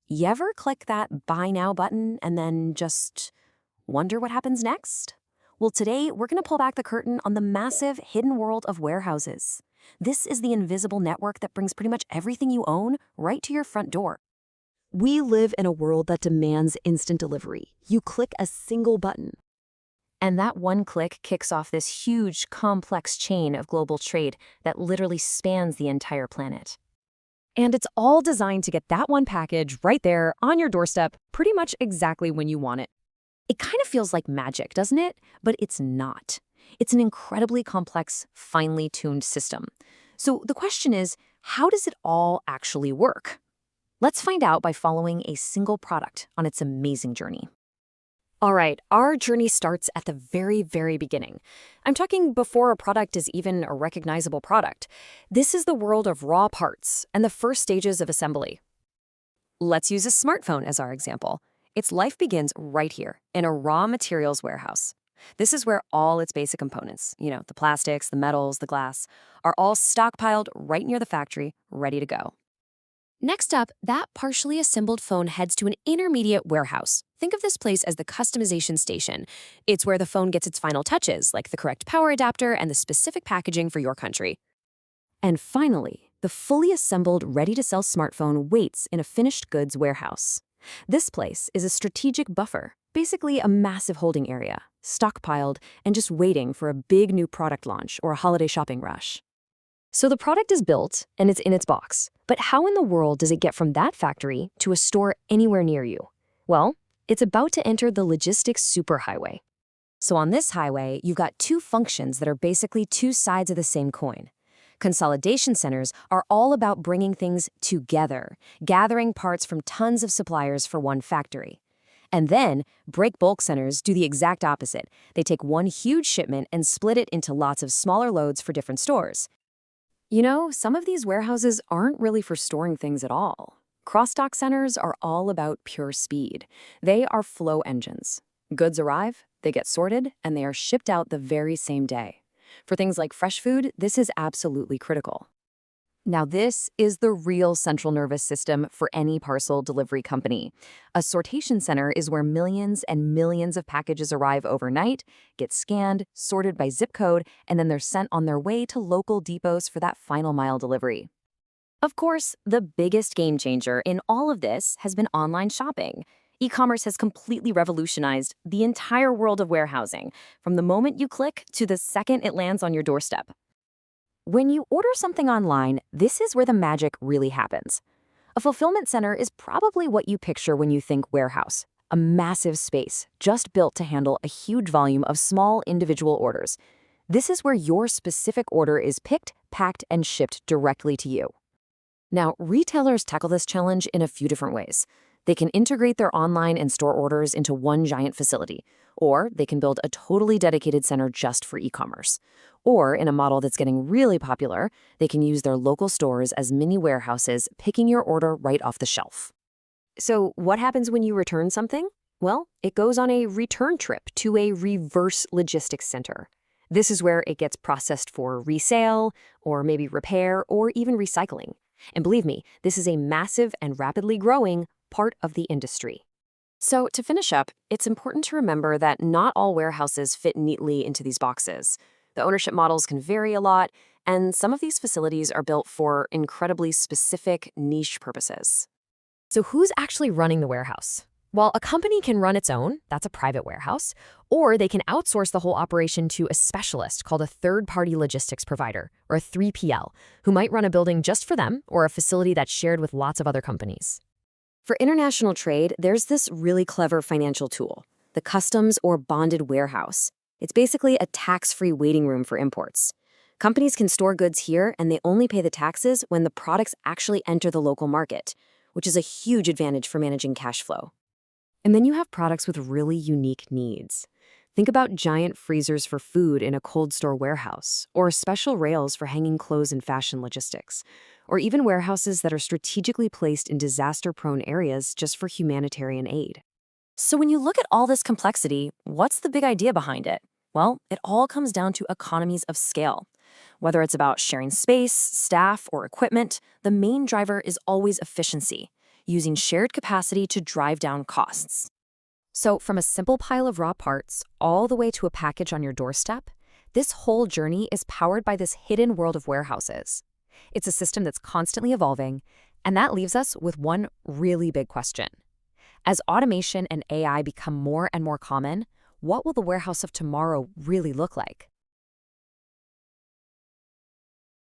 You ever click that buy now button and then just wonder what happens next? Well, today we're going to pull back the curtain on the massive hidden world of warehouses. This is the invisible network that brings pretty much everything you own right to your front door. We live in a world that demands instant delivery. You click a single button, and that one click kicks off this huge, complex chain of global trade that literally spans the entire planet. And it's all designed to get that one package right there on your doorstep pretty much exactly when you want it. It kind of feels like magic, doesn't it? But it's not. It's an incredibly complex, finely tuned system. So the question is, how does it all actually work? Let's find out by following a single product on its amazing journey. All right, our journey starts at the very, very beginning. I'm talking before a product is even a recognizable product. This is the world of raw parts and the first stages of assembly. Let's use a smartphone as our example. Its life begins right here, in a raw materials warehouse. This is where all its basic components, the plastics, the metals, the glass, are all stockpiled right near the factory, ready to go. Next up, that partially assembled phone heads to an intermediate warehouse. Think of this place as the customization station. It's where the phone gets its final touches, like the correct power adapter and the specific packaging for your country. And finally, the fully assembled, ready-to-sell smartphone waits in a finished goods warehouse. This place is a strategic buffer, basically a massive holding area, stockpiled and just waiting for a big new product launch or a holiday shopping rush. So the product is built and it's in its box. But how in the world does it get from that factory to a store anywhere near you? Well, it's about to enter the logistics superhighway. So on this highway, you've got two functions that are basically two sides of the same coin. Consolidation centers are all about bringing things together, gathering parts from tons of suppliers for one factory. And then, break bulk centers do the exact opposite. They take one huge shipment and split it into lots of smaller loads for different stores. Some of these warehouses aren't really for storing things at all. Cross-dock centers are all about pure speed. They are flow engines. Goods arrive, they get sorted, and they are shipped out the very same day. For things like fresh food, this is absolutely critical. Now, this is the real central nervous system for any parcel delivery company. A sortation center is where millions and millions of packages arrive overnight, get scanned, sorted by zip code, and then they're sent on their way to local depots for that final mile delivery. Of course, the biggest game changer in all of this has been online shopping. E-commerce has completely revolutionized the entire world of warehousing, from the moment you click to the second it lands on your doorstep. When you order something online, this is where the magic really happens. A fulfillment center is probably what you picture when you think warehouse, a massive space just built to handle a huge volume of small individual orders. This is where your specific order is picked, packed, and shipped directly to you. Now, retailers tackle this challenge in a few different ways. They can integrate their online and store orders into one giant facility, or they can build a totally dedicated center just for e-commerce. Or, in a model that's getting really popular, they can use their local stores as mini warehouses, picking your order right off the shelf. So, what happens when you return something? Well, it goes on a return trip to a reverse logistics center. This is where it gets processed for resale, or maybe repair, or even recycling. And believe me, this is a massive and rapidly growing part of the industry. So to finish up, it's important to remember that not all warehouses fit neatly into these boxes. The ownership models can vary a lot, and some of these facilities are built for incredibly specific niche purposes. So who's actually running the warehouse? Well, a company can run its own, that's a private warehouse, or they can outsource the whole operation to a specialist called a third-party logistics provider, or a 3PL, who might run a building just for them or a facility that's shared with lots of other companies. For international trade, there's this really clever financial tool, the customs or bonded warehouse. It's basically a tax-free waiting room for imports. Companies can store goods here, and they only pay the taxes when the products actually enter the local market, which is a huge advantage for managing cash flow. And then you have products with really unique needs. Think about giant freezers for food in a cold store warehouse, or special rails for hanging clothes in fashion logistics, or even warehouses that are strategically placed in disaster-prone areas just for humanitarian aid. So when you look at all this complexity, what's the big idea behind it? Well, it all comes down to economies of scale. Whether it's about sharing space, staff, or equipment, the main driver is always efficiency. using shared capacity to drive down costs. So, from a simple pile of raw parts all the way to a package on your doorstep, this whole journey is powered by this hidden world of warehouses. It's a system that's constantly evolving, and that leaves us with one really big question. As automation and AI become more and more common, what will the warehouse of tomorrow really look like?